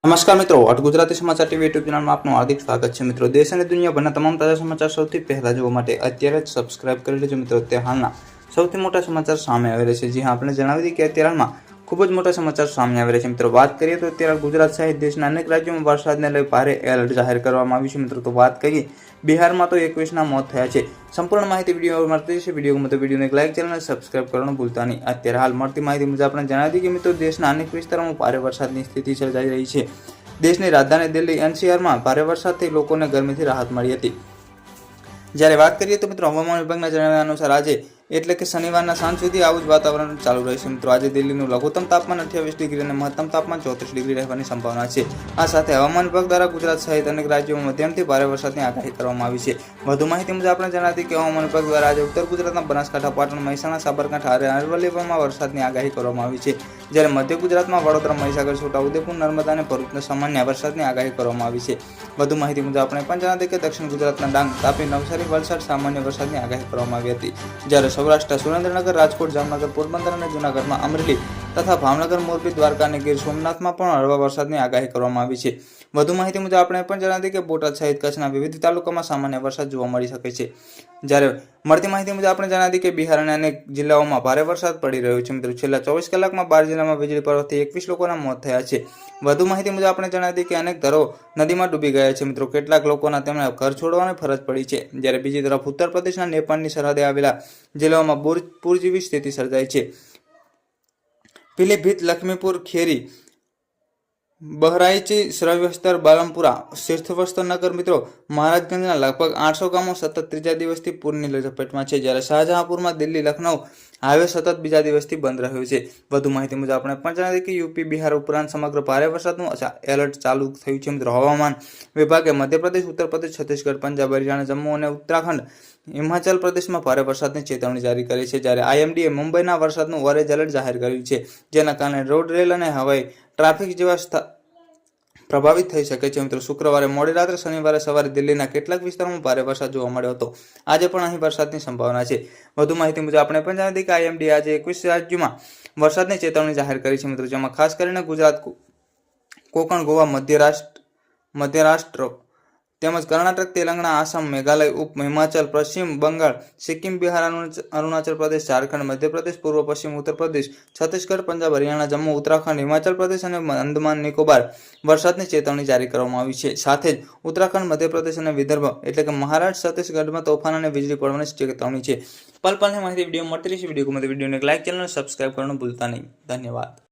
નમસ્કાર મિત્રો, અટ ગુજરાતી સમાચાર ટીવી યુટ્યુબ ચેનલમાં આપનું હાર્દિક સ્વાગત છે। મિત્રો, દેશ અને દુનિયાભરના તમામ તાજા સમાચાર સૌથી પહેલા જોવા માટે અત્યારે જ સબસ્ક્રાઇબ કરી લેજો। મિત્રો, તે હાલના સૌથી મોટા સમાચાર સામે આવી રહ્યા છે। જી હા, આપણે જણાવી દઈએ કે અત્યારે હાલમાં ખૂબ જ મોટા સમાચાર સામે આવી રહ્યા છે। મિત્રો, વાત કરીએ તો અત્યારે ગુજરાત સહિત દેશના અનેક રાજ્યોમાં વરસાદને લઈ ભારે એલર્ટ જાહેર કરવામાં આવ્યું છે। મિત્રો, તો વાત કરીએ બિહારમાં તો 21ના મોત થયા છે। સંપૂર્ણ માહિતી વિડીયો મળતી છે। વિડીયો ગમે તો વિડીયોને એક લાઇક, ચેનલને સબસ્ક્રાઇબ કરવાનું ભૂલતા નહીં। અત્યારે હાલ મળતી માહિતી મુજબ આપણે જણાવી દઈએ કે મિત્રો, દેશના અનેક વિસ્તારોમાં ભારે વરસાદની સ્થિતિ સર્જાઈ રહી છે। દેશની રાજધાની દિલ્હી એનસીઆરમાં ભારે વરસાદથી લોકોને ગરમીથી રાહત મળી હતી। જ્યારે વાત કરીએ તો મિત્રો, હવામાન વિભાગના જણાવ્યા અનુસાર આજે એટલે કે શનિવારના સાંજ સુધી આવું જ વાતાવરણ ચાલુ રહેશે। મિત્રો, આજે દિલ્હીનું લઘુત્તમ તાપમાન 28 ડિગ્રી અને મહત્તમ તાપમાન 34 ડિગ્રી રહેવાની સંભાવના છે। આ સાથે હવામાન વિભાગ દ્વારા ગુજરાત સહિત અનેક રાજ્યોમાં મધ્યમથી ભારે વરસાદની આગાહી કરવામાં આવી છે। વધુ માહિતી મુજબ આપણે જણાવી કે હવામાન વિભાગ દ્વારા આજે ઉત્તર ગુજરાતના બનાસકાંઠા, પાટણ, મહેસાણા, સાબરકાંઠા અને અરવલ્લીમાં વરસાદની આગાહી કરવામાં આવી છે। જ્યારે મધ્ય ગુજરાતમાં વડોદરા, મહીસાગર, છોટાઉદેપુર, નર્મદા અને ભરૂચમાં સામાન્ય વરસાદની આગાહી કરવામાં આવી છે। વધુ માહિતી મુજબ આપણે પણ જણાવી કે દક્ષિણ ગુજરાતના ડાંગ, તાપી, નવસારી, વલસાડ સામાન્ય વરસાદની આગાહી કરવામાં આવી હતી। જ્યારે સૌરાષ્ટ્ર, સુરેન્દ્રનગર, રાજકોટ, જામનગર, પોરબંદર અને જૂનાગઢમાં અમરેલી તથા ભાવનગર, મોરબી, દ્વારકા અને ગીર સોમનાથમાં પણ હળવા વરસાદની આગાહી કરવામાં આવી છે। વધુ માહિતી મુજબ આપણે પણ જણાવી કે બોટાદ સહિત કચ્છના વિવિધ તાલુકામાં સામાન્ય વરસાદ જોવા મળી શકે છે। જ્યારે મળતી માહિતી મુજબ આપણે જણાવી કે બિહાર અને અનેક જિલ્લાઓમાં ભારે વરસાદ પડી રહ્યો છે। મિત્રો, છેલ્લા 24 કલાકમાં 12 જિલ્લામાં વીજળી પડવાથી 21 લોકોના મોત થયા છે। વધુ માહિતી મુજબ આપણે જણાવી કે અનેક ઘરો નદીમાં ડૂબી ગયા છે। મિત્રો, કેટલાક લોકોના તેમના ઘર છોડવાની ફરજ પડી છે। જ્યારે બીજી તરફ ઉત્તર પ્રદેશના નેપાળની સરહદે આવેલા જિલ્લાઓમાં પૂર જેવી સ્થિતિ સર્જાઈ છે। પીલીભીત, લખીમપુર ખેરી, બહરાઇચી, શ્રવસ્તર, બાલમપુરા, સિદ્ધવસ્ત્ર નગર, મિત્રો, મહારાજગંજના લગભગ 800 ગામો સતત ત્રીજા દિવસથી પૂરની ઝપેટમાં છે। જ્યારે શાહજહાંપુરમાં દિલ્હી લખનઉ હાઈવે સતત બીજા દિવસથી બંધ રહ્યો છે। વધુ માહિતી મુજબ આપણે પણ જણાવીએ કે યુપી, બિહાર ઉપરાંત સમગ્ર ભારે વરસાદનું એલર્ટ ચાલુ થયું છે। મિત્રો, હવામાન વિભાગે મધ્યપ્રદેશ, ઉત્તર પ્રદેશ, છત્તીસગઢ, પંજાબ, હરિયાણા, જમ્મુ અને ઉત્તરાખંડ, હિમાચલ પ્રદેશમાં ભારે વરસાદની ચેતવણી જારી કરી છે। જ્યારે આઈએમડીએ મુંબઈના વરસાદનું ઓરેન્જ એલર્ટ જાહેર કર્યું છે, જેના કારણે રોડ, રેલ અને હવાઈ ટ્રાફિક જેવા પ્રભાવિત થઈ શકે છે। મિત્રો, શુક્રવારે મોડી રાત્રે, શનિવારે સવારે દિલ્હીના કેટલાક વિસ્તારોમાં ભારે વરસાદ જોવા મળ્યો હતો। આજે પણ અહીં વરસાદની સંભાવના છે। વધુ માહિતી મુજબ આપણે પણ જાણીએ કે આઈએમડી આજે 21 રાજ્યોમાં વરસાદની ચેતવણી જાહેર કરી છે। મિત્રો, જેમાં ખાસ કરીને ગુજરાત, કોકણ, ગોવા, મધ્યરાષ્ટ્ર તેમજ કર્ણાટક, તેલંગાણા, આસામ, મેઘાલય, હિમાચલ, પશ્ચિમ બંગાળ, સિક્કિમ, બિહાર, અરુણાચલ પ્રદેશ, ઝારખંડ, મધ્યપ્રદેશ, પૂર્વ પશ્ચિમ ઉત્તર પ્રદેશ, છત્તીસગઢ, પંજાબ, હરિયાણા, જમ્મુ, ઉત્તરાખંડ, હિમાચલ પ્રદેશ અને અંદમાન નિકોબાર વરસાદની ચેતવણી જારી કરવામાં આવી છે। સાથે જ ઉત્તરાખંડ, મધ્યપ્રદેશ અને વિદર્ભ એટલે કે મહારાષ્ટ્ર, છત્તીસગઢમાં તોફાન અને વીજળી પડવાની ચેતવણી છે। પલ પલની માહિતી વિડીયો મળતી રહેશે। વિડીયો ગમે તો વિડીયોને લાઇક, ચેનલને સબસ્ક્રાઇબ કરવાનું ભૂલતા નહીં। ધન્યવાદ।